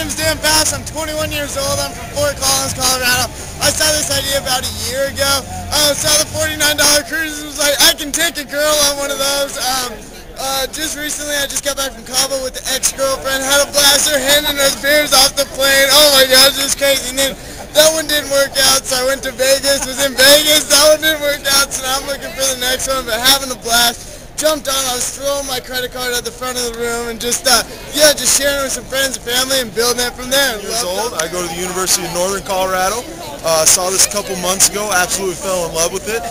name's Dan Bass. I'm 21 years old. I'm from Fort Collins, Colorado. I saw this idea about a year ago. I saw the $49 cruise and was like, I can take a girl on one of those. Just recently, I just got back from Cabo with the ex-girlfriend, had a blast, her handing us beers off the plane. Oh my gosh, it was crazy. And then that one didn't work out, so I went to Vegas, was in Vegas. That one didn't work out, so now I'm looking for the next one, but having a blast. Jumped on, I was throwing my credit card at the front of the room and just, just sharing with some friends and family and building it from there. Years old, I go to the University of Northern Colorado. Saw this a couple months ago, absolutely fell in love with it.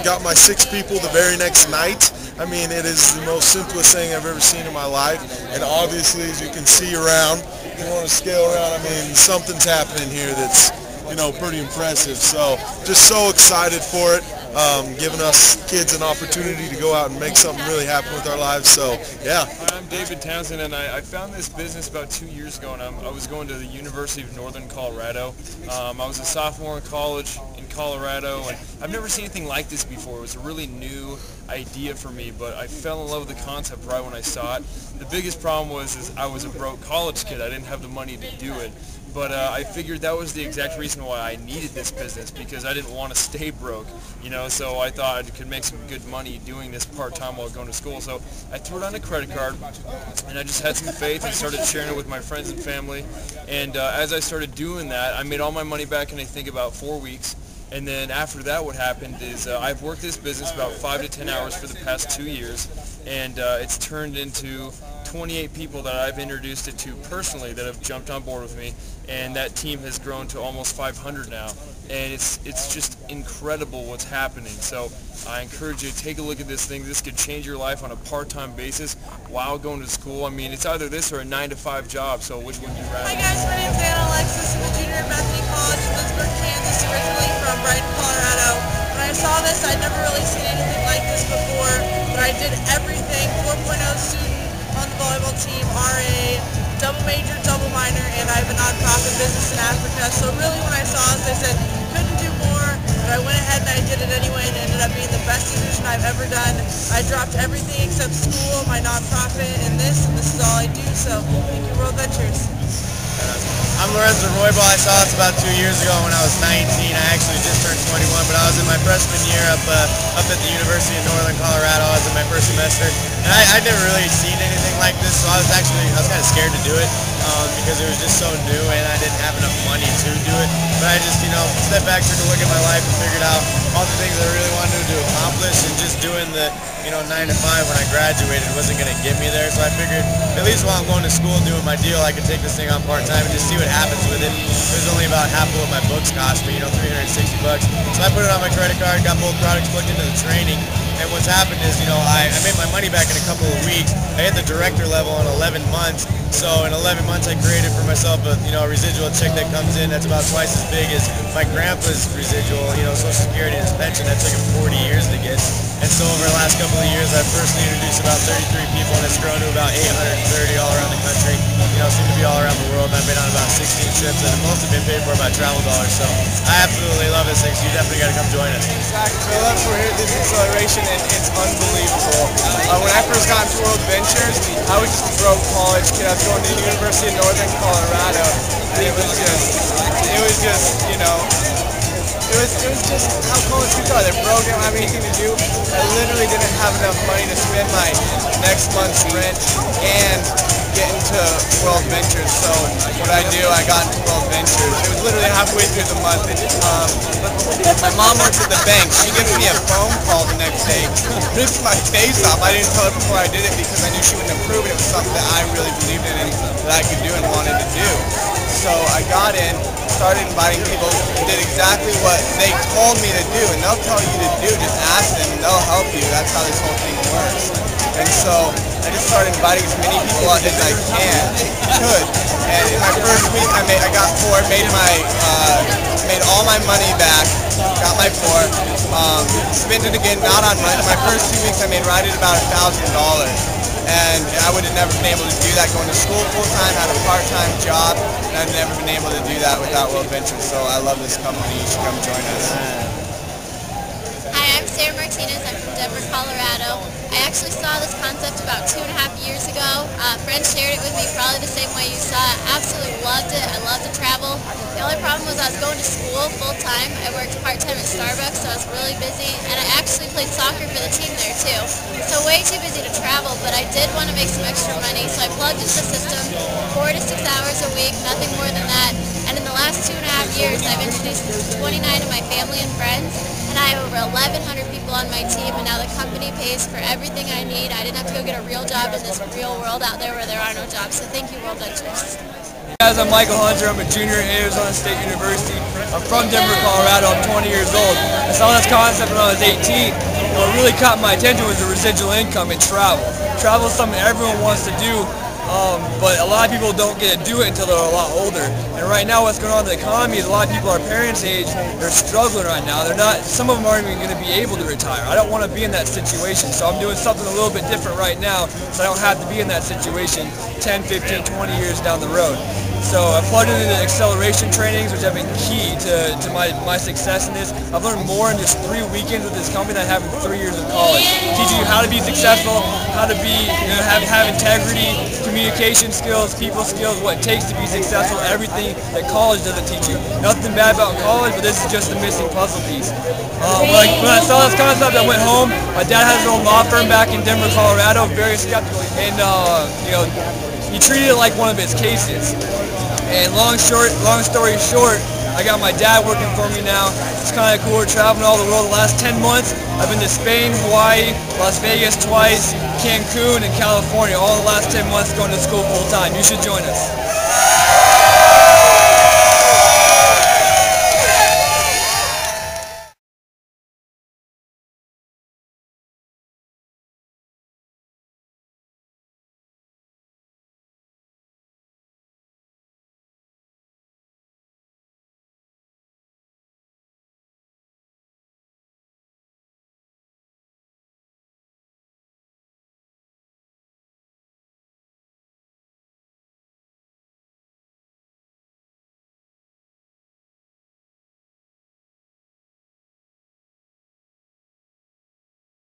Got my 6 people the very next night. I mean, it is the most simplest thing I've ever seen in my life. And obviously, as you can see around, if you want to scale around, I mean, something's happening here that's, pretty impressive. So, just so excited for it. Giving us kids an opportunity to go out and make something really happen with our lives. So, yeah. I'm David Townsend, and I found this business about 2 years ago, and I was going to the University of Northern Colorado. I was a sophomore in college in Colorado, and I've never seen anything like this before. It was a really new idea for me, but I fell in love with the concept right when I saw it. The biggest problem was I was a broke college kid. I didn't have the money to do it. But I figured that was the exact reason why I needed this business, because I didn't want to stay broke, so I thought I could make some good money doing this part-time while going to school. So I threw it on a credit card, and I just had some faith and started sharing it with my friends and family. And as I started doing that, I made all my money back in, I think, about 4 weeks. And then after that, what happened is I've worked this business about 5 to 10 hours for the past 2 years, and it's turned into 28 people that I've introduced it to personally that have jumped on board with me, and that team has grown to almost 500 now, and it's just incredible what's happening. So I encourage you to take a look at this thing. This could change your life on a part-time basis while going to school. I mean, it's either this or a 9-to-5 job, so which would you rather? Hi guys, my name's Anna Alexis. I'm a junior at Bethany College in Lynchburg, Kansas, originally from Brighton, Colorado. When I saw this, I'd never really seen anything like this before, but I did everything, 4.0 student on the volleyball team, RA, double major, double minor, and I have a nonprofit business in Africa. So really when I saw this, I said, couldn't do more, but I went ahead and I did it anyway, and it ended up being the best decision I've ever done. I dropped everything except school, my nonprofit, and this is all I do, so thank you, World Ventures. I'm Lorenzo Roybal. I saw this about 2 years ago when I was 19. I actually just turned 21, but I was in my freshman year up at the University of Northern Colorado. I was in my first semester, and I'd never really seen anything like this, so I was kind of scared to do it because it was just so new and I didn't have enough money to do it. But I just, stepped back, took a look at my life and figured out all the things I really wanted to accomplish, and just doing the 9 to 5 when I graduated wasn't going to get me there. So I figured at least while I'm going to school doing my deal, I could take this thing on part-time and just see what happens with it. It was only about half of what my books cost me, $360. So I put it on my credit card, got both products booked into the training. And what's happened is, I made my money back in a couple of weeks. I hit the director level in 11 months. So in 11 months, I created for myself a, residual check that comes in that's about twice as big as my grandpa's residual, Social Security and his pension that took him 40 years to get. And so over the last couple of years, I've personally introduced about 33 people, and it's grown to about 830 all around the country. Soon to be all around the world. I've been on about 16 trips, and most have been paid for by travel dollars. So I absolutely love this thing, so you definitely got to come join us. Exactly. Philip, we're here at this acceleration, and it's unbelievable. When I first got into World Ventures, I was just a broke college kid. I was going to the University of Northern Colorado, and it was just, it was just how college kids are. They're broke, they don't have anything to do. I literally didn't have enough money to spend my next month's rent and get into World Ventures. So what I do, I got into World Ventures. It was literally halfway through the month. My mom works at the bank. She gives me a phone call the next day, rips my face off. I didn't tell her before I did it because I knew she wouldn't approve it. It was something that I really believed in and that I could do and wanted to do. So I got in, started inviting people, did exactly what they told me to do, and they'll tell you to do. Just ask them and they'll help you. That's how this whole thing works. And so I just started inviting as many people as I could. And in my first week, I got four, made all my money back, got my four, spent it again, not on money. My first 2 weeks, I made right at about $1,000. And I would have never been able to do that going to school full-time, had a part-time job, and I've never been able to do that without World Ventures. So I love this company. You should come join us. Hi, I'm Sarah. I'm from Denver, Colorado. I actually saw this concept about 2.5 years ago. Friends shared it with me probably the same way you saw it. Absolutely loved it. I love to travel. The only problem was I was going to school full-time. I worked part-time at Starbucks, so I was really busy. And I actually played soccer for the team there too. So way too busy to travel, but I did want to make some extra money. So I plugged into the system 4 to 6 hours a week, nothing more than that. And in the last 2.5 years, I've introduced 29 of my family and friends. And I have over 1,100 people on my team, and now the company pays for everything I need. I didn't have to go get a real job in this real world out there where there are no jobs. So thank you, World Ventures. Hey guys, I'm Michael Hunter. I'm a junior at Arizona State University. I'm from Denver, Colorado. I'm 20 years old. I saw this concept when I was 18. And what really caught my attention was the residual income and travel. Travel is something everyone wants to do. But a lot of people don't get to do it until they're a lot older. And right now what's going on in the economy is a lot of people our parents' age, they're struggling right now. Some of them aren't even going to be able to retire. I don't want to be in that situation, so I'm doing something a little bit different right now so I don't have to be in that situation 10, 15, 20 years down the road. So I plugged into the acceleration trainings, which have been key to my success in this. I've learned more in just 3 weekends with this company than I have in 3 years of college. Teaching you how to be successful, how to be, have integrity, communication skills, people skills, what it takes to be successful, everything that college doesn't teach you. Nothing bad about college, but this is just the missing puzzle piece. When I saw this concept, I went home. My dad has his own law firm back in Denver, Colorado, very skeptical, and he treated it like one of his cases. And long story short, I got my dad working for me now. It's kind of cool. We're traveling all the world. The last 10 months, I've been to Spain, Hawaii, Las Vegas twice, Cancun, and California. All the last 10 months going to school full time. You should join us.